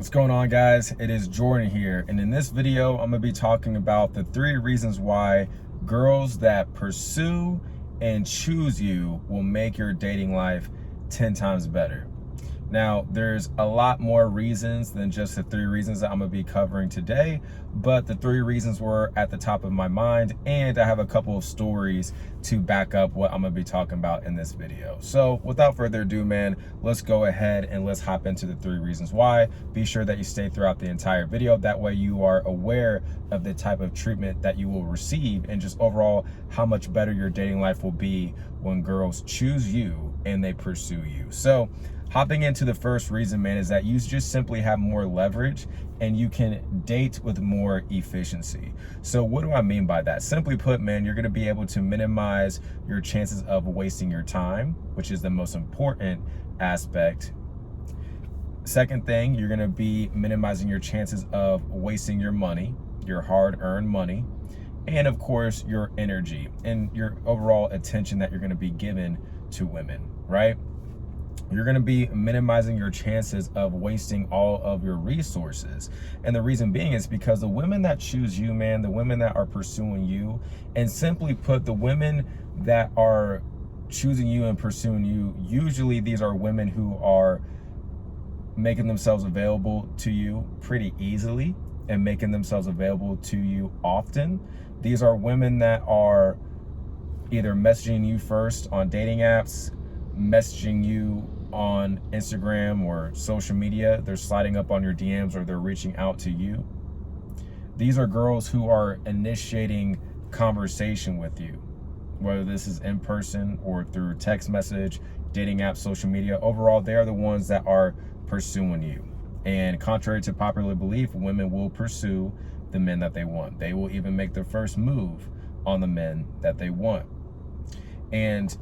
What's going on, guys? It is Jordan here, and in this video I'm gonna be talking about the 3 reasons why girls that pursue and choose you will make your dating life 10 times better. Now, there's a lot more reasons than just the 3 reasons that I'm gonna be covering today, but the 3 reasons were at the top of my mind, and I have a couple of stories to back up what I'm gonna be talking about in this video. So without further ado, man, let's go ahead and let's hop into the 3 reasons why. Be sure that you stay throughout the entire video. That way you are aware of the type of treatment that you will receive and just overall how much better your dating life will be when girls choose you and they pursue you. So hopping into the first reason, man, is that you just simply have more leverage and you can date with more efficiency. So what do I mean by that? Simply put, man, you're gonna be able to minimize your chances of wasting your time, which is the most important aspect. Second thing, you're gonna be minimizing your chances of wasting your money, your hard-earned money, and of course, your energy and your overall attention that you're gonna be given to women, right? You're gonna be minimizing your chances of wasting all of your resources. And the reason being is because the women that choose you, man, the women that are pursuing you, and simply put, the women that are choosing you and pursuing you, usually these are women who are making themselves available to you pretty easily and making themselves available to you often. These are women that are either messaging you first on dating apps, messaging you on Instagram or social media. They're sliding up on your DMs or they're reaching out to you. These are girls who are initiating conversation with you, whether this is in person or through text message, dating apps, social media. Overall, they are the ones that are pursuing you. And contrary to popular belief, women will pursue the men that they want. They will even make the first move on the men that they want. And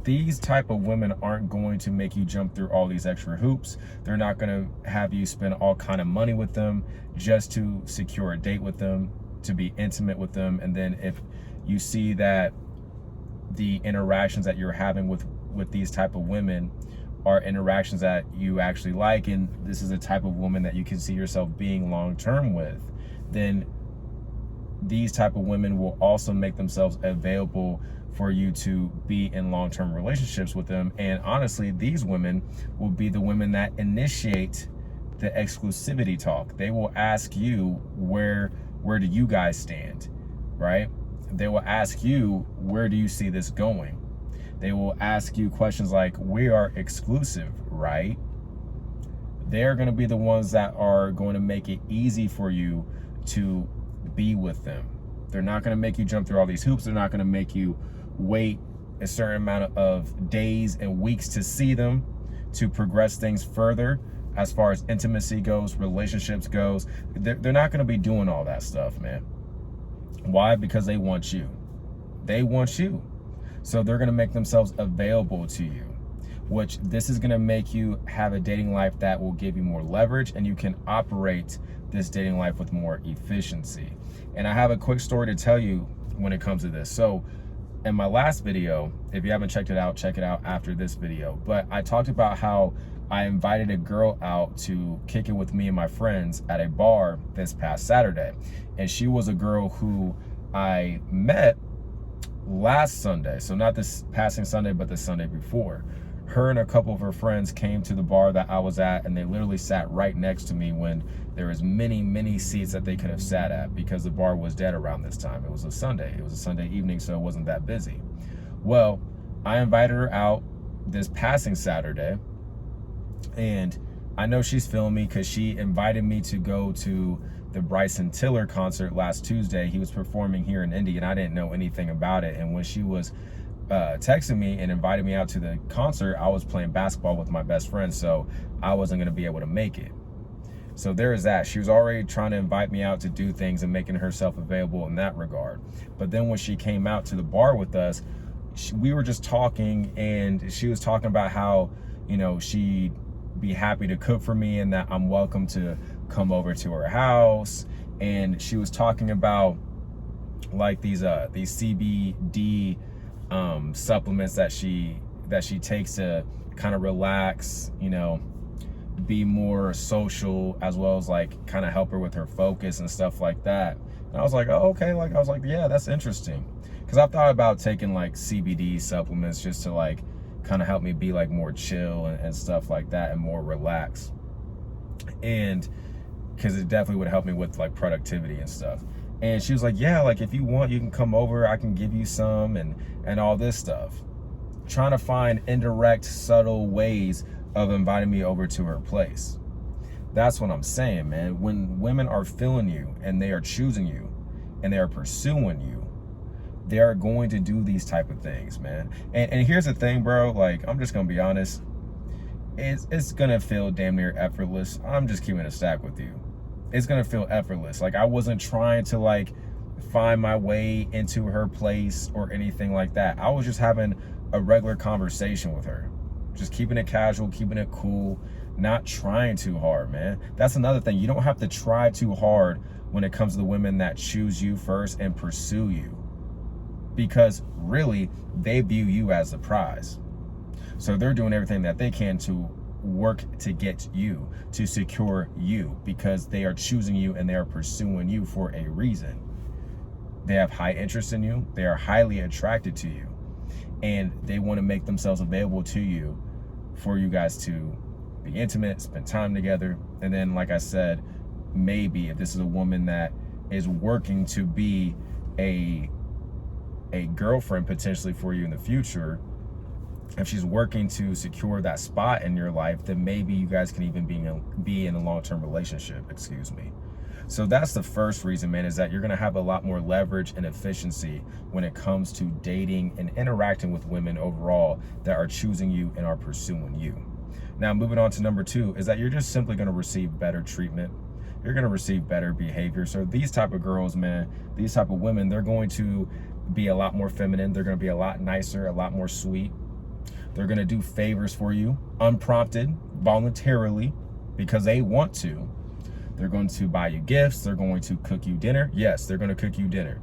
these type of women aren't going to make you jump through all these extra hoops. They're not going to have you spend all kind of money with them just to secure a date with them, to be intimate with them. And then if you see that the interactions that you're having with these type of women are interactions that you actually like, and this is a type of woman that you can see yourself being long-term with, then these type of women will also make themselves available for you to be in long-term relationships with them. And honestly, these women will be the women that initiate the exclusivity talk. They will ask you, where do you guys stand, right? They will ask you, where do you see this going? They will ask you questions like, we are exclusive, right? They're going to be the ones that are going to make it easy for you to be with them. They're not going to make you jump through all these hoops. They're not going to make you wait a certain amount of days and weeks to see them, to progress things further as far as intimacy goes, relationships goes. They're not going to be doing all that stuff, man. Why? Because they want you. They want you. So they're going to make themselves available to you, which this is going to make you have a dating life that will give you more leverage, and you can operate this dating life with more efficiency. And I have a quick story to tell you when it comes to this. So in my last video, if you haven't checked it out, check it out after this video. But I talked about how I invited a girl out to kick it with me and my friends at a bar this past Saturday. And she was a girl who I met last Sunday. So not this passing Sunday, but the Sunday before. Her and a couple of her friends came to the bar that I was at, and they literally sat right next to me when there was many seats that they could have sat at, because the bar was dead around this time. It was a Sunday. It was a Sunday evening, so it wasn't that busy. Well, I invited her out this passing Saturday, and I know she's feeling me because she invited me to go to the Bryson Tiller concert last Tuesday. He was performing here in Indy, and I didn't know anything about it. And when she was texting me and invited me out to the concert, I was playing basketball with my best friend, so I wasn't going to be able to make it. So there is that. She was already trying to invite me out to do things and making herself available in that regard. But then when she came out to the bar with us, we were just talking, and she was talking about how, you know, she'd be happy to cook for me and that I'm welcome to come over to her house. And she was talking about like these CBD supplements that she takes to kind of relax, you know, be more social, as well as like kind of help her with her focus and stuff like that. And I was like, oh, okay. Like, I was like, yeah, that's interesting. Because I've thought about taking like CBD supplements just to like kind of help me be like more chill and stuff like that, and more relaxed. And because it definitely would help me with like productivity and stuff. And she was like, yeah, like if you want, you can come over, I can give you some, and all this stuff. Trying to find indirect, subtle ways of inviting me over to her place. That's what I'm saying, man. When women are feeling you and they are choosing you and they are pursuing you, they are going to do these type of things, man. And here's the thing, bro, like, I'm just gonna be honest, it's gonna feel damn near effortless. I'm just keeping a stack with you. It's gonna feel effortless. Like, I wasn't trying to like find my way into her place or anything like that. I was just having a regular conversation with her, just keeping it casual, keeping it cool, not trying too hard, man. That's another thing. You don't have to try too hard when it comes to the women that choose you first and pursue you, because really they view you as the prize. So they're doing everything that they can to work to get you, to secure you, because they are choosing you and they are pursuing you for a reason. They have high interest in you. They are highly attracted to you, and they want to make themselves available to you for you guys to be intimate, spend time together. And then, like I said, maybe if this is a woman that is working to be a girlfriend potentially for you in the future, if she's working to secure that spot in your life, then maybe you guys can even be in a long-term relationship, excuse me. So that's the first reason, man, is that you're gonna have a lot more leverage and efficiency when it comes to dating and interacting with women overall that are choosing you and are pursuing you. Now, moving on to number 2 is that you're just simply gonna receive better treatment. You're gonna receive better behavior. So these type of girls, man, these type of women, they're going to be a lot more feminine. They're gonna be a lot nicer, a lot more sweet. They're gonna do favors for you, unprompted, voluntarily, because they want to. They're going to buy you gifts. They're going to cook you dinner. Yes, they're going to cook you dinner.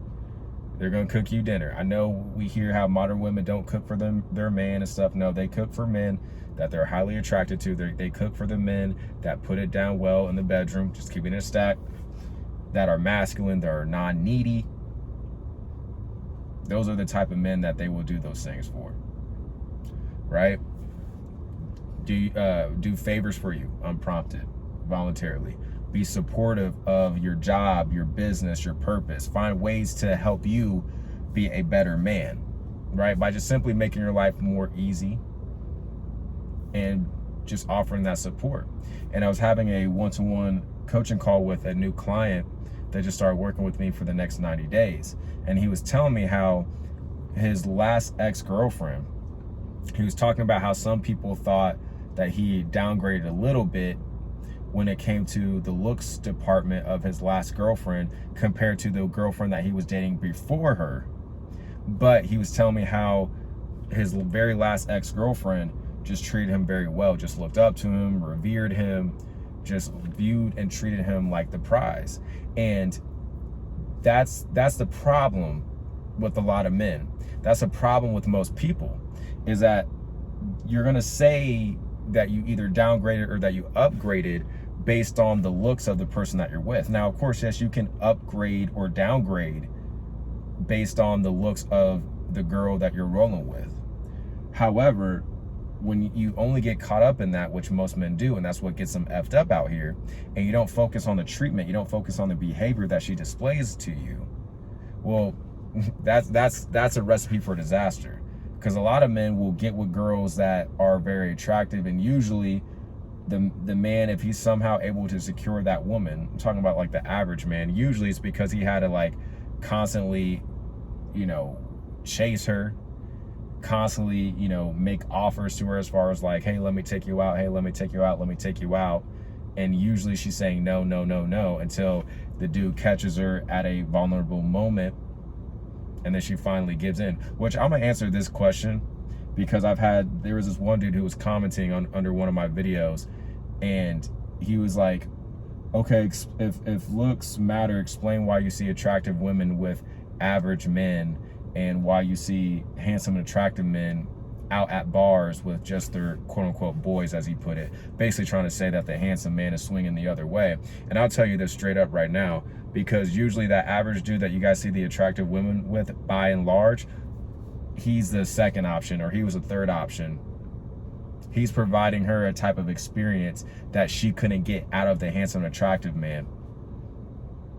They're going to cook you dinner. I know we hear how modern women don't cook for their man and stuff. No, they cook for men that they're highly attracted to. They cook for the men that put it down well in the bedroom, just keeping it a stack, that are masculine, that are non-needy. Those are the type of men that they will do those things for, right? Do favors for you, unprompted, voluntarily. Be supportive of your job, your business, your purpose. Find ways to help you be a better man, right? By just simply making your life more easy and just offering that support. And I was having a one-to-one coaching call with a new client that just started working with me for the next 90 days. And he was telling me how his last ex-girlfriend, he was talking about how some people thought that he downgraded a little bit when it came to the looks department of his last girlfriend compared to the girlfriend that he was dating before her. But he was telling me how his very last ex-girlfriend just treated him very well, just looked up to him, revered him, just viewed and treated him like the prize. And that's the problem with a lot of men. That's a problem with most people, is that you're gonna say that you either downgraded or that you upgraded based on the looks of the person that you're with. Now, of course, yes, you can upgrade or downgrade based on the looks of the girl that you're rolling with. However, when you only get caught up in that, which most men do, and that's what gets them effed up out here, and you don't focus on the treatment, you don't focus on the behavior that she displays to you, well, that's a recipe for disaster. Because a lot of men will get with girls that are very attractive, and usually the man, if he's somehow able to secure that woman, I'm talking about like the average man, usually it's because he had to like constantly, chase her, constantly, make offers to her as far as like, hey, let me take you out, hey, let me take you out, let me take you out. And usually she's saying no, no, no, no, until the dude catches her at a vulnerable moment, and then she finally gives in. Which I'm gonna answer this question because there was this one dude who was commenting under one of my videos, and he was like, okay, if looks matter, explain why you see attractive women with average men and why you see handsome and attractive men out at bars with just their quote unquote boys, as he put it, basically trying to say that the handsome man is swinging the other way. And I'll tell you this straight up right now, because usually that average dude that you guys see the attractive women with, by and large, he's the second option, or he was a third option. He's providing her a type of experience that she couldn't get out of the handsome, attractive man.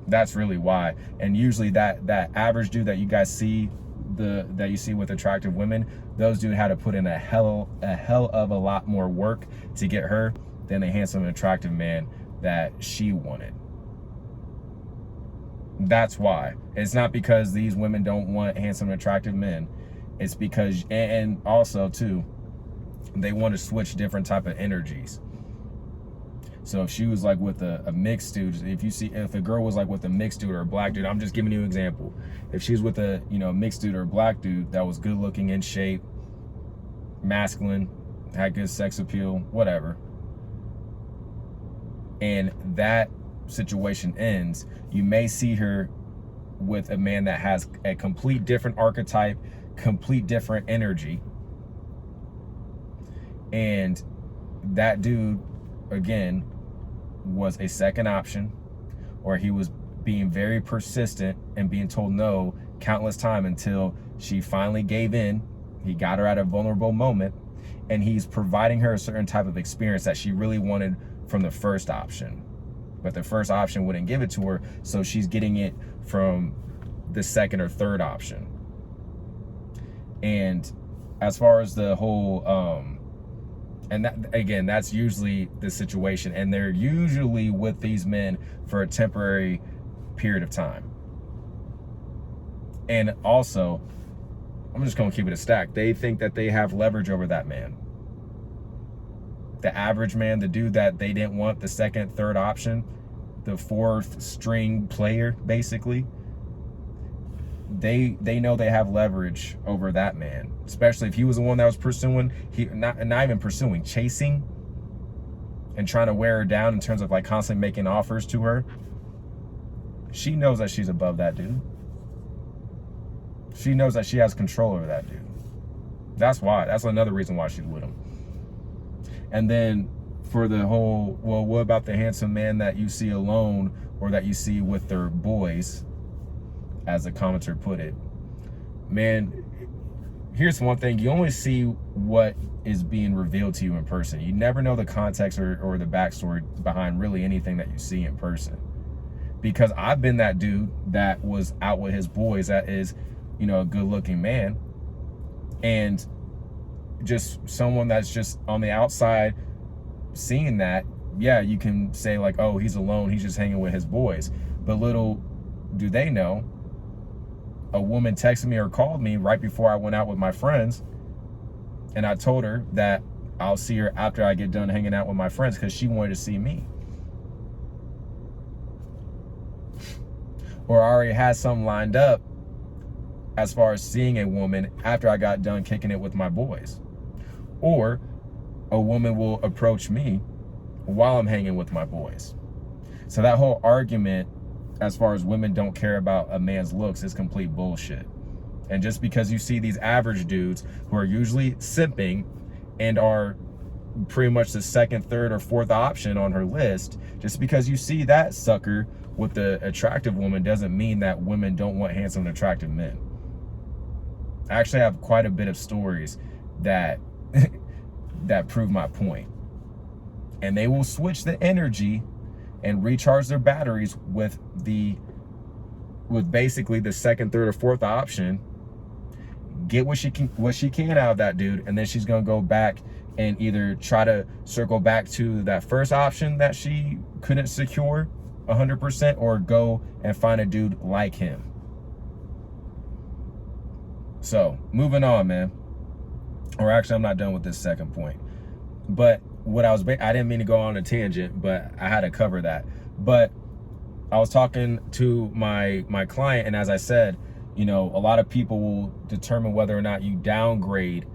That's really why. And usually that average dude that you guys see, that you see with attractive women, those dudes had to put in a hell of a lot more work to get her than the handsome and attractive man that she wanted. That's why. It's not because these women don't want handsome and attractive men. It's because, and also too, they want to switch different type of energies. So if she was like with a mixed dude, if a girl was like with a mixed dude or a black dude, I'm just giving you an example. If she's with a, mixed dude or a black dude that was good looking, in shape, masculine, had good sex appeal, whatever, and that situation ends, you may see her with a man that has a complete different archetype, complete different energy. And that dude, again, was a second option, or he was being very persistent and being told no countless times until she finally gave in. He got her at a vulnerable moment, and he's providing her a certain type of experience that she really wanted from the first option. But the first option wouldn't give it to her, so she's getting it from the second or third option. And as far as the whole and that, again, that's usually the situation, and they're usually with these men for a temporary period of time. And also, I'm just gonna keep it a stack, they think that they have leverage over that man. The average man, the dude that they didn't want, the second, third option, the fourth string player, basically, they know they have leverage over that man, especially if he was the one that was pursuing, not even pursuing, chasing and trying to wear her down in terms of like constantly making offers to her. She knows that she's above that dude. She knows that she has control over that dude. That's another reason why she's with him. And then for the whole, well, what about the handsome man that you see alone, or that you see with their boys, as the commenter put it? Man, here's one thing: you only see what is being revealed to you in person. You never know the context or the backstory behind really anything that you see in person. Because I've been that dude that was out with his boys, that is, a good looking man, and just someone that's just on the outside seeing that, yeah, you can say like, oh, he's alone, he's just hanging with his boys. But little do they know, a woman texted me or called me right before I went out with my friends, and I told her that I'll see her after I get done hanging out with my friends, because she wanted to see me. Or I already had something lined up as far as seeing a woman after I got done kicking it with my boys. Or a woman will approach me while I'm hanging with my boys. So that whole argument as far as women don't care about a man's looks is complete bullshit. And just because you see these average dudes who are usually simping and are pretty much the second, third, or fourth option on her list, just because you see that sucker with the attractive woman doesn't mean that women don't want handsome and attractive men. I actually have quite a bit of stories that that prove my point. And they will switch the energy and recharge their batteries with basically the second, third, or fourth option, get what she can out of that dude, and then she's gonna go back and either try to circle back to that first option that she couldn't secure 100%, or go and find a dude like him. So moving on, man. Or actually, I'm not done with this second point. But what I didn't mean to go on a tangent, but I had to cover that. But I was talking to my client, and as I said, a lot of people will determine whether or not you downgrade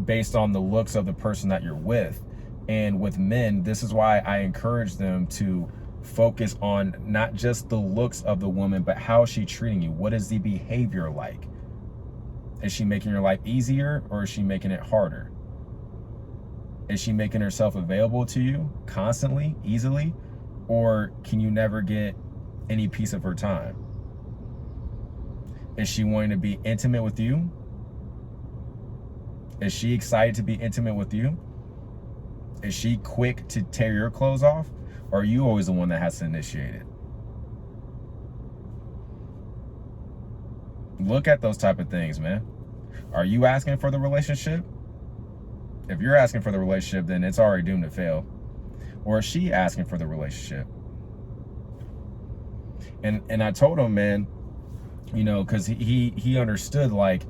based on the looks of the person that you're with. And with men, this is why I encourage them to focus on not just the looks of the woman, but how is she treating you? What is the behavior like? Is she making your life easier, or is she making it harder? Is she making herself available to you constantly, easily, or can you never get any piece of her time? Is she wanting to be intimate with you? Is she excited to be intimate with you? Is she quick to tear your clothes off? Or are you always the one that has to initiate it? Look at those type of things, man. Are you asking for the relationship? If you're asking for the relationship, then it's already doomed to fail. Or is she asking for the relationship? And I told him, man, you know, because he understood, like,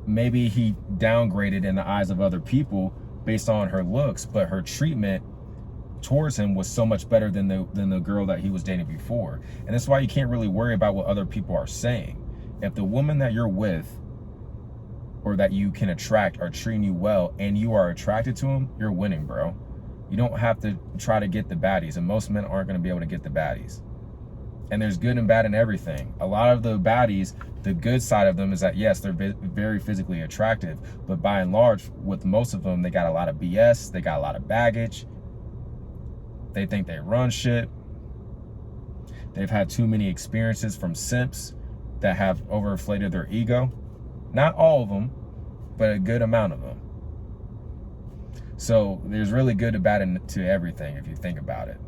maybe he downgraded in the eyes of other people based on her looks, but her treatment towards him was so much better than the girl that he was dating before. And that's why you can't really worry about what other people are saying. If the woman that you're with or that you can attract are treating you well and you are attracted to them, you're winning, bro. You don't have to try to get the baddies, and most men aren't going to be able to get the baddies. And there's good and bad in everything. A lot of the baddies, the good side of them is that, yes, they're very physically attractive, but by and large, with most of them, they got a lot of BS, they got a lot of baggage, they think they run shit, they've had too many experiences from simps that have overinflated their ego. Not all of them, but a good amount of them. So there's really good and bad to everything if you think about it.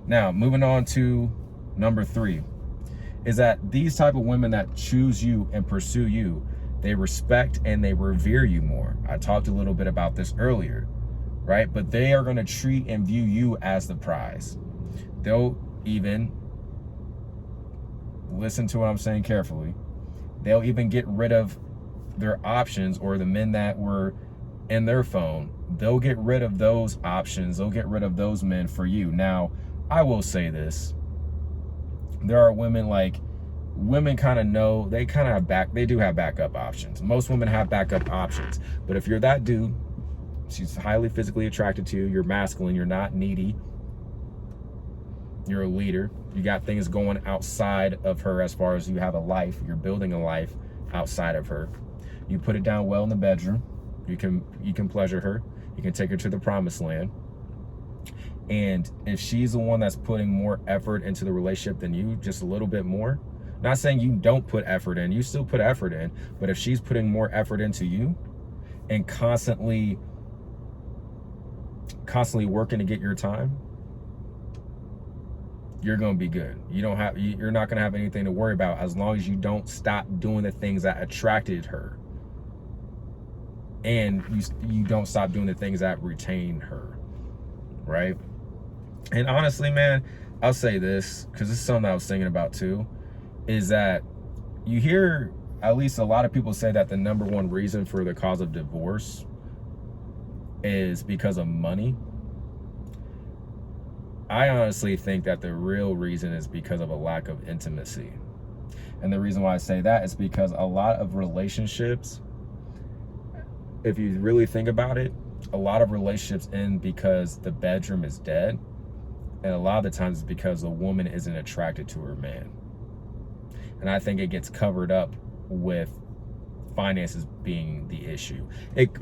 Now, moving on to number 3, is that these type of women that choose you and pursue you, they respect and they revere you more. I talked a little bit about this earlier, right? But they are going to treat and view you as the prize. They'll even, listen to what I'm saying carefully, they'll even get rid of their options, or the men that were in their phone, they'll get rid of those options, they'll get rid of those men for you. Now, I will say this, there are women, like, women kind of know, they kind of have they do have backup options. Most women have backup options. But if you're that dude, she's highly physically attracted to you, you're masculine, you're not needy, you're a leader, you got things going outside of her as far as you have a life, you're building a life outside of her. You put it down well in the bedroom, you can pleasure her, you can take her to the promised land. And if she's the one that's putting more effort into the relationship than you, just a little bit more, not saying you don't put effort in, you still put effort in, but if she's putting more effort into you and constantly working to get your time, you're going to be good. You're not going to have anything to worry about as long as you don't stop doing the things that attracted her. And you don't stop doing the things that retain her, right? And honestly, man, I'll say this, because this is something I was thinking about too, is that you hear at least a lot of people say that the number one reason for the cause of divorce is because of money. I honestly think that the real reason is because of a lack of intimacy. And the reason why I say that is because a lot of relationships, if you really think about it, a lot of relationships end because the bedroom is dead. And a lot of the times it's because the woman isn't attracted to her man. And I think it gets covered up with finances being the issue.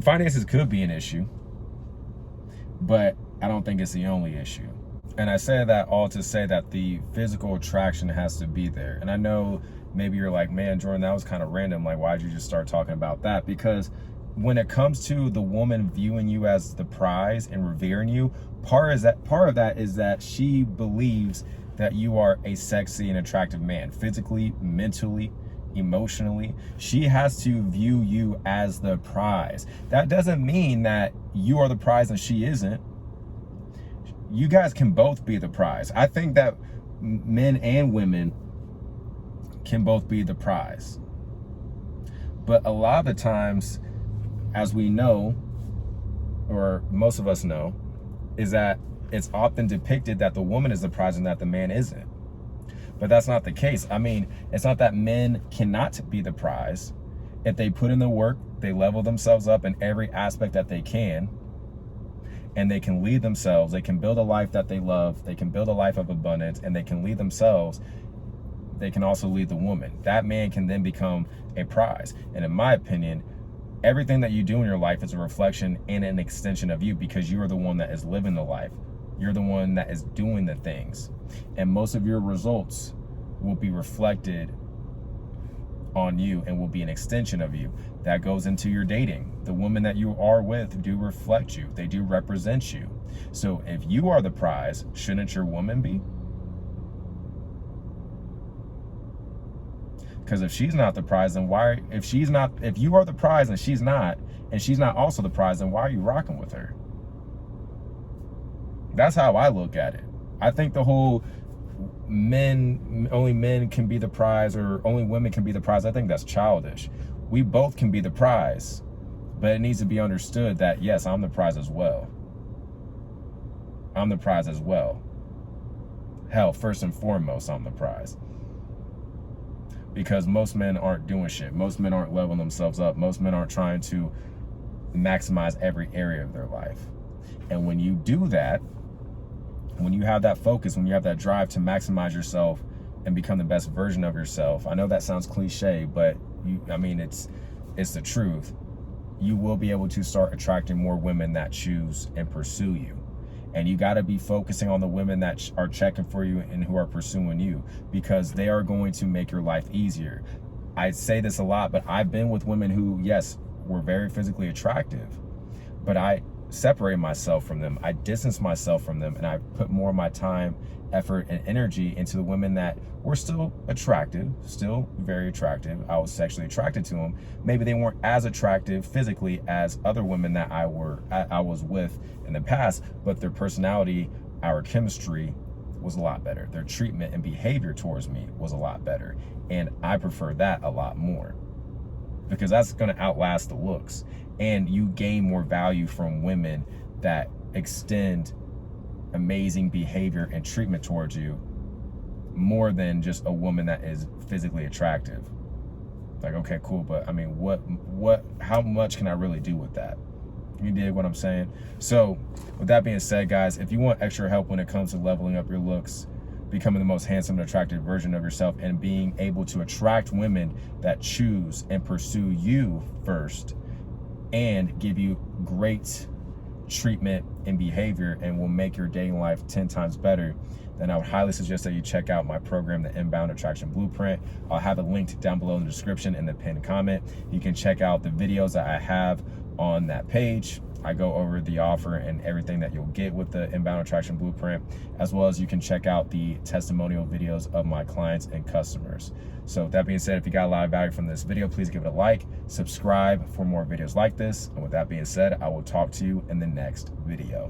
Finances could be an issue, but I don't think it's the only issue. And I say that all to say that the physical attraction has to be there. And I know maybe you're like, man, Jordan, that was kind of random. Like, why'd you just start talking about that? Because when it comes to the woman viewing you as the prize and revering you, part of that is that she believes that you are a sexy and attractive man, physically, mentally, emotionally. She has to view you as the prize. That doesn't mean that you are the prize and she isn't. You guys can both be the prize. I think that men and women can both be the prize. But a lot of the times, as we know, or most of us know, is that it's often depicted that the woman is the prize and that the man isn't. But that's not the case. I mean, it's not that men cannot be the prize. If they put in the work, they level themselves up in every aspect that they can, and they can lead themselves, they can build a life that they love, they can build a life of abundance, and they can lead themselves, they can also lead the woman. That man can then become a prize. And in my opinion, everything that you do in your life is a reflection and an extension of you, because you are the one that is living the life. You're the one that is doing the things. And most of your results will be reflected on you and will be an extension of you. That goes into your dating. The women that you are with do reflect you. They do represent you. So if you are the prize, shouldn't your woman be? Because if she's not the prize, then why, if you are the prize and she's not also the prize, then why are you rocking with her? That's how I look at it. I think the whole only men can be the prize, or only women can be the prize, I think that's childish. We both can be the prize, but it needs to be understood that, yes, I'm the prize as well. I'm the prize as well. Hell, first and foremost, I'm the prize. Because most men aren't doing shit. Most men aren't leveling themselves up. Most men aren't trying to maximize every area of their life. And when you do that, when you have that focus, when you have that drive to maximize yourself and become the best version of yourself, I know that sounds cliche, but it's the truth. You will be able to start attracting more women that choose and pursue you. And you got to be focusing on the women that are checking for you and who are pursuing you, because they are going to make your life easier. I say this a lot, but I've been with women who, yes, were very physically attractive, but I separate myself from them. I distance myself from them, and I put more of my time, effort, and energy into the women that were still attractive, still very attractive. I was sexually attracted to them. Maybe they weren't as attractive physically as other women that I was with in the past, but their personality, our chemistry was a lot better. Their treatment and behavior towards me was a lot better. And I prefer that a lot more, because that's going to outlast the looks. And you gain more value from women that extend amazing behavior and treatment towards you, more than just a woman that is physically attractive. Like, okay, cool, but I mean, how much can I really do with that? You dig what I'm saying? So with that being said, guys, if you want extra help when it comes to leveling up your looks, becoming the most handsome and attractive version of yourself, and being able to attract women that choose and pursue you first, and give you great treatment and behavior, and will make your dating life 10 times better, then I would highly suggest that you check out my program, the Inbound Attraction Blueprint. I'll have it linked down below in the description in the pinned comment. You can check out the videos that I have on that page. I go over the offer and everything that you'll get with the Inbound Attraction Blueprint, as well as you can check out the testimonial videos of my clients and customers. So with that being said, if you got a lot of value from this video, please give it a like, subscribe for more videos like this. And with that being said, I will talk to you in the next video.